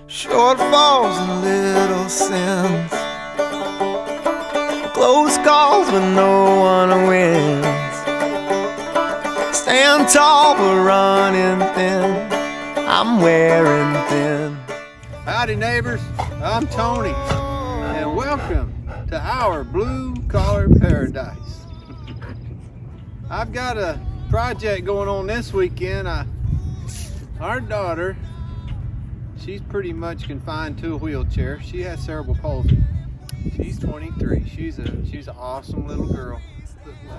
Shortfalls and little sins, close calls when no one wins. Stand tall but running thin, I'm wearing thin. Howdy neighbors, I'm Tony, and welcome to our blue collar paradise. I've got a project going on this weekend. Our daughter, she's pretty much confined to a wheelchair. She has cerebral palsy. She's 23. She's an awesome little girl.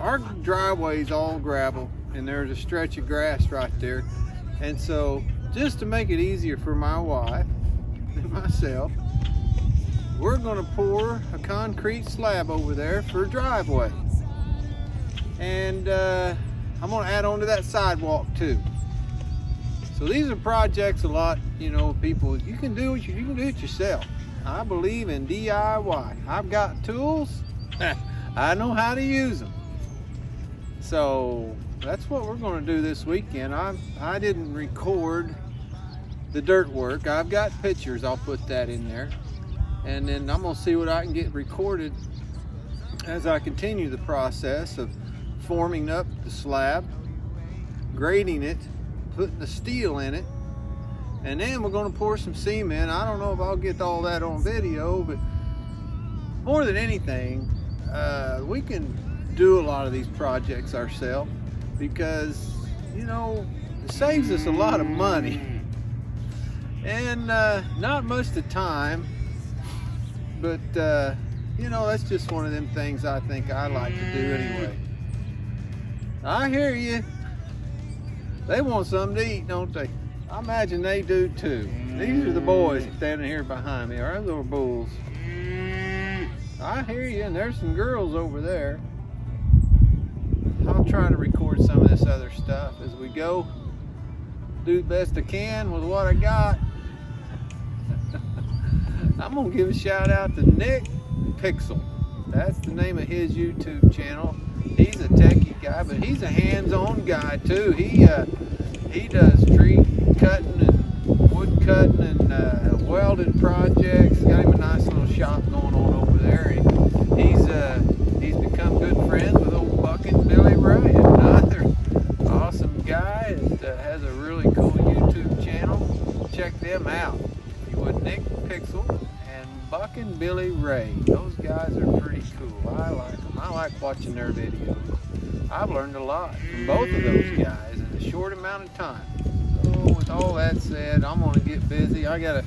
Our driveway's all gravel, and there's a stretch of grass right there. And so, just to make it easier for my wife and myself, we're going to pour a concrete slab over there for a driveway. And I'm going to add on to that sidewalk too. So these are projects a lot, people, you can do it yourself. I believe in DIY. I've got tools, I know how to use them. So that's what we're going to do this weekend. I didn't record the dirt work. I've got pictures, I'll put that in there. And then I'm going to see what I can get recorded as I continue the process of forming up the slab, grading it, putting the steel in it, and then we're going to pour some cement. I don't know if I'll get all that on video, but more than anything, we can do a lot of these projects ourselves because, it saves us a lot of money and not much the time, but that's just one of them things I think I like to do anyway. I hear you. They want something to eat, don't they? I imagine they do too. These are the boys standing here behind me. Our little bulls. I hear you, and there's some girls over there. I'll try to record some of this other stuff as we go. Do the best I can with what I got. I'm gonna give a shout out to Nick Pixel. That's the name of his YouTube channel. He's a techie guy, but he's a hands-on guy too. He does tree cutting and wood cutting and welding projects. Got him a nice little shop going on over there. He's become good friends with old Buck and Billy Ray, another awesome guy that has a really cool YouTube channel. Check them out. You would Nick Pixel and Buck and Billy Ray. Those guys are pretty cool. I like them. I like watching their videos. I've learned a lot from both of those guys in a short amount of time. So with all that said, I'm gonna get busy. I gotta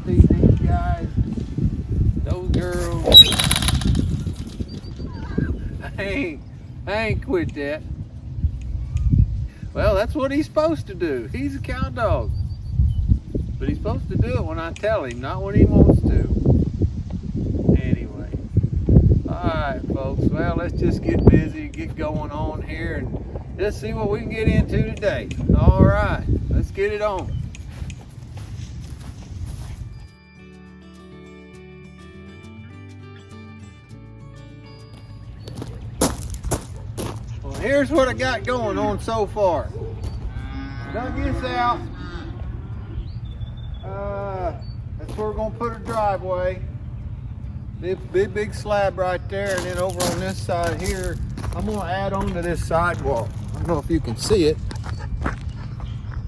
feed these guys, those girls. I ain't quit that. Well, that's what he's supposed to do. He's a cow dog. But he's supposed to do it when I tell him, not when he wants to. Anyway. Alright, folks. Well, let's just get busy, get going on here, and just see what we can get into today. Alright, let's get it on. Well, here's what I got going on so far. Dug this out. That's where we're going to put a driveway. Big slab right there, and then over on this side here, I'm going to add on to this sidewalk. I don't know if you can see it.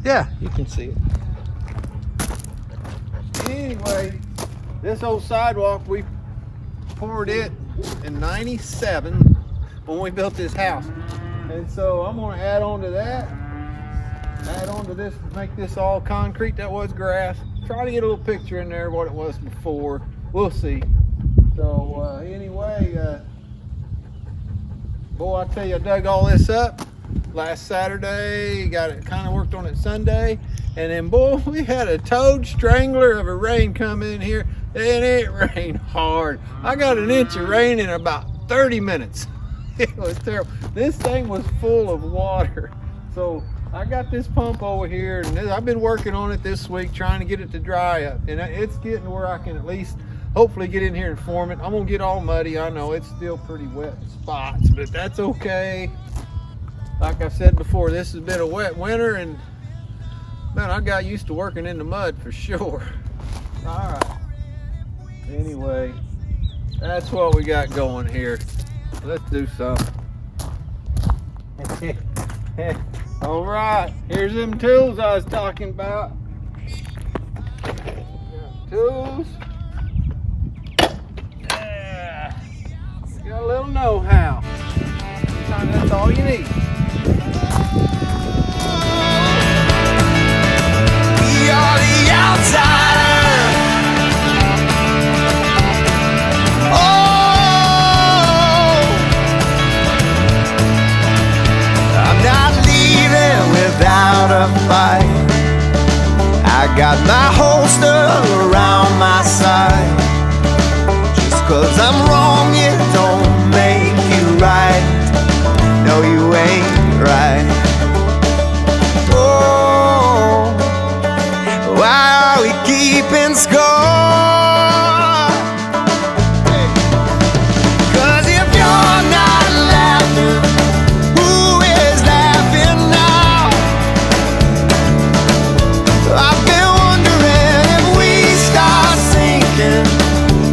Yeah, you can see it. Anyway, this old sidewalk, we poured it in '97 when we built this house. And so I'm going to add on to that. Add on to this, make this all concrete. That was grass. Try to get a little picture in there of what it was before. We'll see. So anyway, boy, I tell you, I dug all this up last Saturday. Got it kind of worked on it Sunday, and then boy, we had a toad strangler of a rain come in here, and it rained hard. I got an inch of rain in about 30 minutes. It was terrible. This thing was full of water. So I got this pump over here, and I've been working on it this week, trying to get it to dry up, and it's getting where I can at least hopefully get in here and form it. I'm gonna get all muddy. I know it's still pretty wet in spots, but that's okay. Like I said before, this has been a wet winter, and man, I got used to working in the mud for sure. All right. Anyway, that's what we got going here. Let's do something. All right, here's them tools I was talking about. Tools. Yeah. You got a little know-how. Sometimes that's all you need. We are the outsiders. Oh, I'm not leaving without a fight. I got my holster around my side. Just 'cause I'm wrong, it don't make you right. No, you ain't right. Oh, why are we keeping score? 'Cause if you're not laughing, who is laughing now? I've been wondering if we start sinking,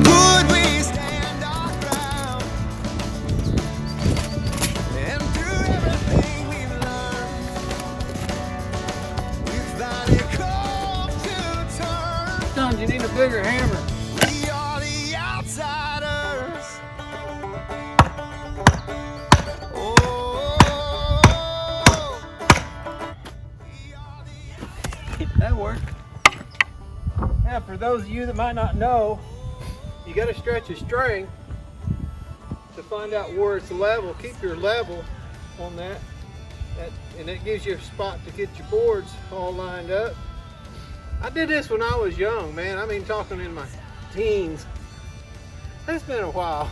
could we stand our ground? And through everything we've learned, we finally come to terms. Sometimes you need a bigger hammer. We are the outsiders. Oh, That worked. Now, for those of you that might not know, you got to stretch a string to find out where it's level. Keep your level on that, and it gives you a spot to get your boards all lined up. I did this when I was young, man. I mean, talking in my teens. It's been a while,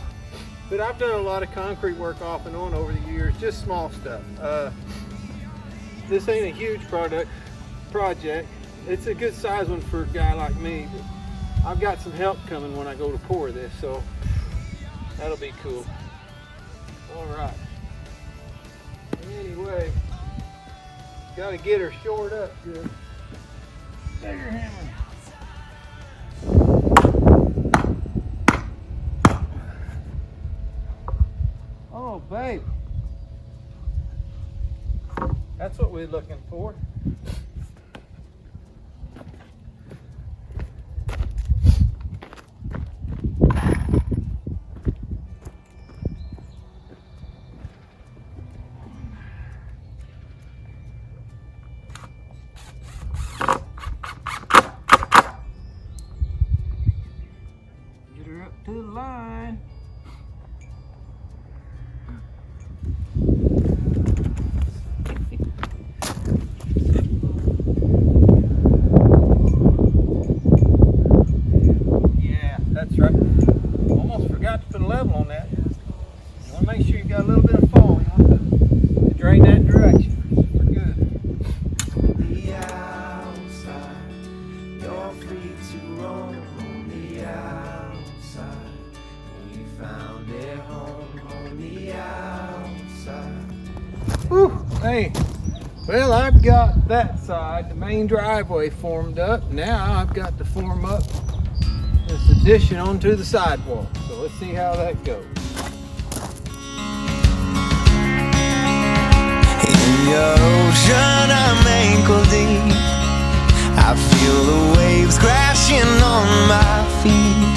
but I've done a lot of concrete work off and on over the years, just small stuff. This ain't a huge project. It's a good size one for a guy like me, but I've got some help coming when I go to pour this, so that'll be cool. All right. Anyway, got to get her shored up good. Bigger hammer. Oh, babe. That's what we're looking for. Get her up to the line. Yeah, that's right. Almost forgot to put a level on that. You want to make sure you've got a little bit of fall. You want to drain that direction. Super good. the outside, you're free to roam on the outside. We found a home on the outside. Whew, hey, well, I've got that side, the main driveway formed up. Now I've got to form up this addition onto the sidewalk. So let's see how that goes. In your ocean, I'm ankle deep. I feel the waves crashing on my feet.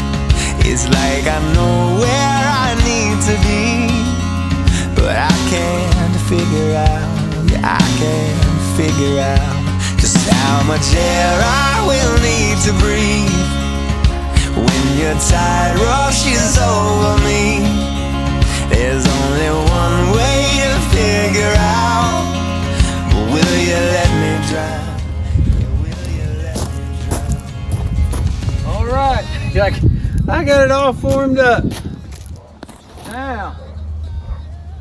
It's like I know where I need to be, but I can't figure out, yeah, I can't figure out just how much air I will need to breathe when your tide rushes over me. There's only one way to figure out, but will you let me drown? Will you let me drown? All right, I got it all formed up.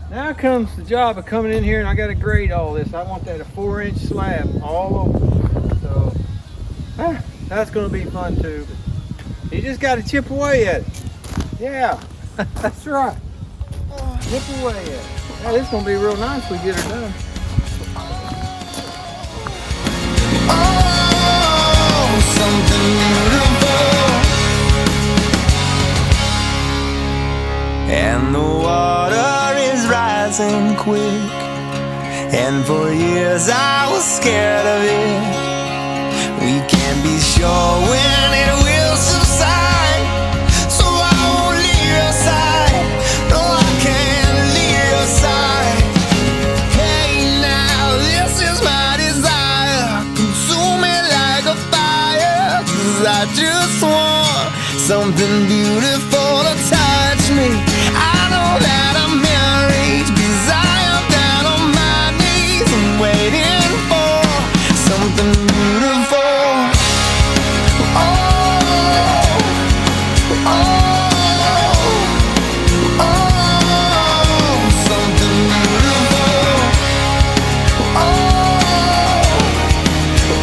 Now comes the job of coming in here, and I got to grade all this. I want that a 4-inch slab all over. So that's going to be fun too. But you just got to chip away at it. Yeah, that's right. Chip away at it. Yeah, this is going to be real nice when we get her done. Oh, something beautiful. quick. And for years I was scared of it. We can't be sure when it will subside, so I won't leave your side. No, I can't leave your side. Hey now, this is my desire. Consume me like a fire, 'cause I just want something beautiful to touch me. I know that I'm married, 'cause I am down on my knees. I'm waiting for something beautiful. Oh, oh, oh, something beautiful. Oh,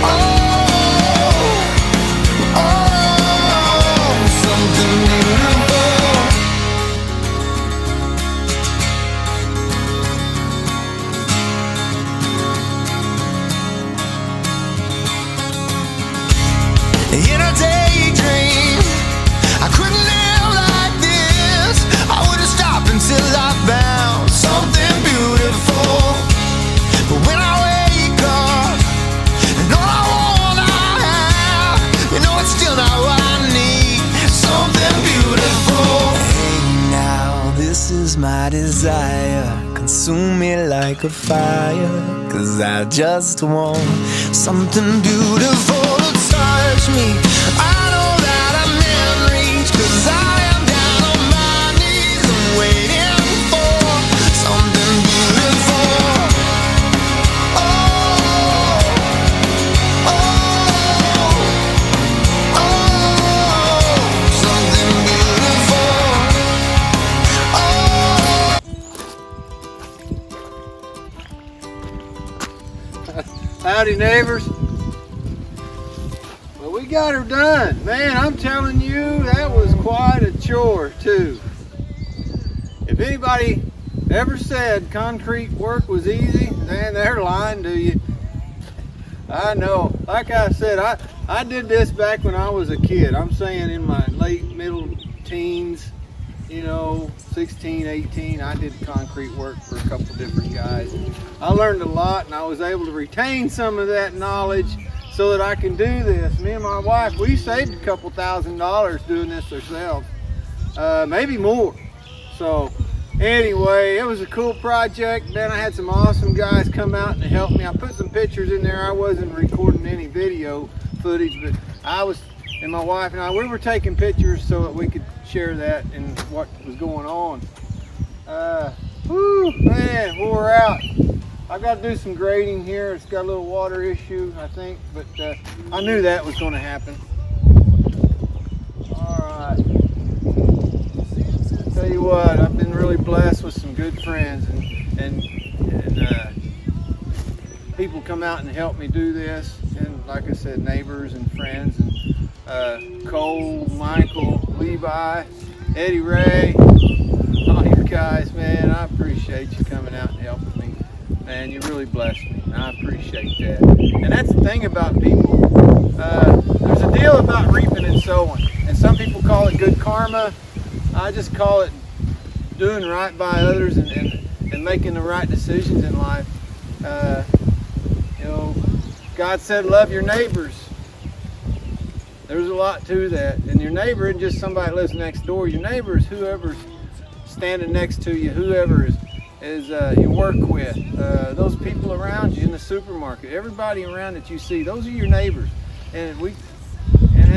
oh, oh, something beautiful. In a daydream, I couldn't live like this. I wouldn't stop until I found something beautiful. But when I wake up, and all I wanna have, you know it's still not what I need. Something beautiful. Hey now, this is my desire. Consume me like a fire, 'cause I just want something beautiful to touch me. I know that I'm in reach, 'cause I am down on my knees. I'm waiting for something beautiful. Oh, oh, oh, something beautiful. Oh. Howdy, neighbors. Well, we got her done. Man, I'm telling you, that was quite a chore too. If anybody ever said concrete work was easy, man, they're lying to you. I know. Like I said, I did this back when I was a kid. I'm saying in my late middle teens, you know, 16, 18, I did concrete work for a couple different guys. I learned a lot, and I was able to retain some of that knowledge so that I can do this. Me and my wife, we saved a couple $1,000 doing this ourselves, maybe more. So anyway, it was a cool project. Then I had some awesome guys come out and help me. I put some pictures in there. I wasn't recording any video footage, but I was, and my wife and I, we were taking pictures so that we could share that and what was going on. Whew, man, wore out. I got to do some grading here. It's got a little water issue, I think, but I knew that was going to happen. All right. Tell you what, I've been really blessed with some good friends, and people come out and help me do this. And like I said, neighbors and friends, and Cole, Michael, Levi, Eddie Ray, all you guys, man, I appreciate you coming out and helping me. Man, you really blessed me, and I appreciate that. And that's the thing about people. There's a deal about reaping and sowing, and some people call it good karma. I just call it doing right by others and making the right decisions in life. You know, God said love your neighbors. There's a lot to that. And your neighbor isn't just somebody that lives next door. Your neighbor is whoever's standing next to you, whoever is you work with, those people around you in the supermarket, everybody around that you see, those are your neighbors. And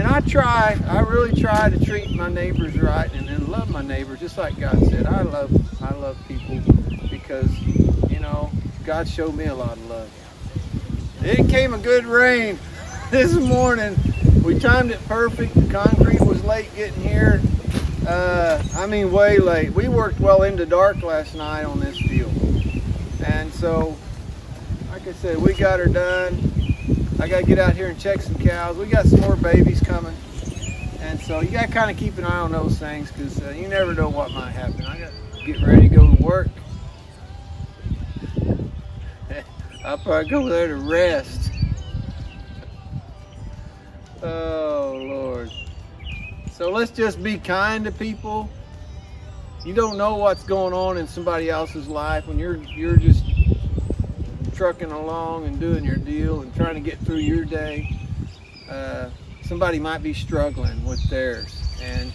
I really try to treat my neighbors right and love my neighbors, just like God said. I love people because, you know, God showed me a lot of love. It came a good rain this morning. We timed it perfect. The concrete was late getting here. I mean, way late. We worked well into dark last night on this deal. And so, like I said, we got her done. I got to get out here and check some cows. We got some more babies coming. And so you got to kind of keep an eye on those things, because you never know what might happen. I got to get ready to go to work. I'll probably go there to rest. Oh, Lord. So let's just be kind to people. you don't know what's going on in somebody else's life when you're just trucking along and doing your deal and trying to get through your day. Somebody might be struggling with theirs, and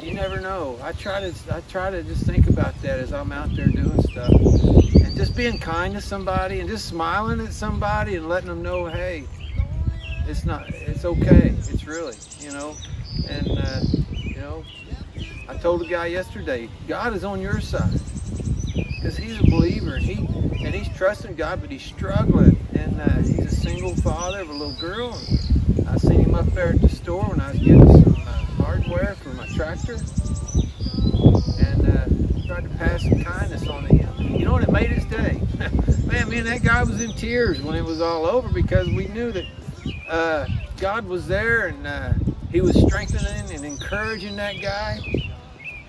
you never know. I try to just think about that as I'm out there doing stuff, and just being kind to somebody and just smiling at somebody and letting them know, hey, it's okay. It's really, and I told a guy yesterday, God is on your side, because he's a believer and he's trusting God, but he's struggling, and he's a single father of a little girl. And I seen him up there at the store when I was getting some hardware for my tractor, and tried to pass some kindness on to him. You know what? It made his day. Man, me and that guy was in tears when it was all over, because we knew that God was there, and he was strengthening and encouraging that guy.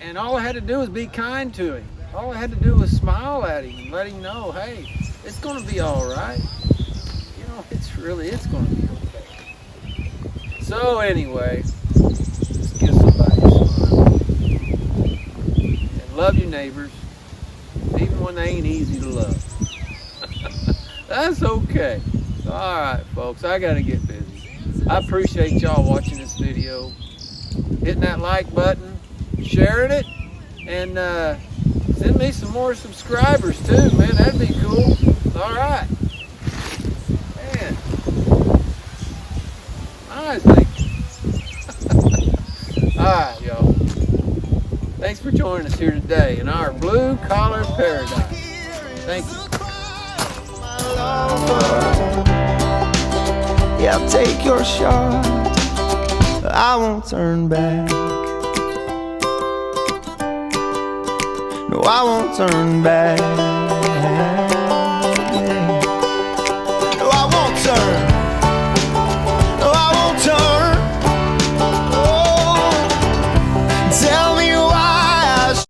And all I had to do was be kind to him. All I had to do was smile at him and let him know, hey, it's going to be all right. It's going to be okay. So anyway, just give somebody a smile. And love your neighbors, even when they ain't easy to love. That's okay. All right, folks, I got to get busy. I appreciate y'all watching this video, hitting that like button, sharing it, and send me some more subscribers too, man. That'd be cool. All right. Man. Nice, thank you. All right, y'all. Thanks for joining us here today in our blue collar paradise. Thank you. Yeah, take your shot. I won't turn back. No, I won't turn back.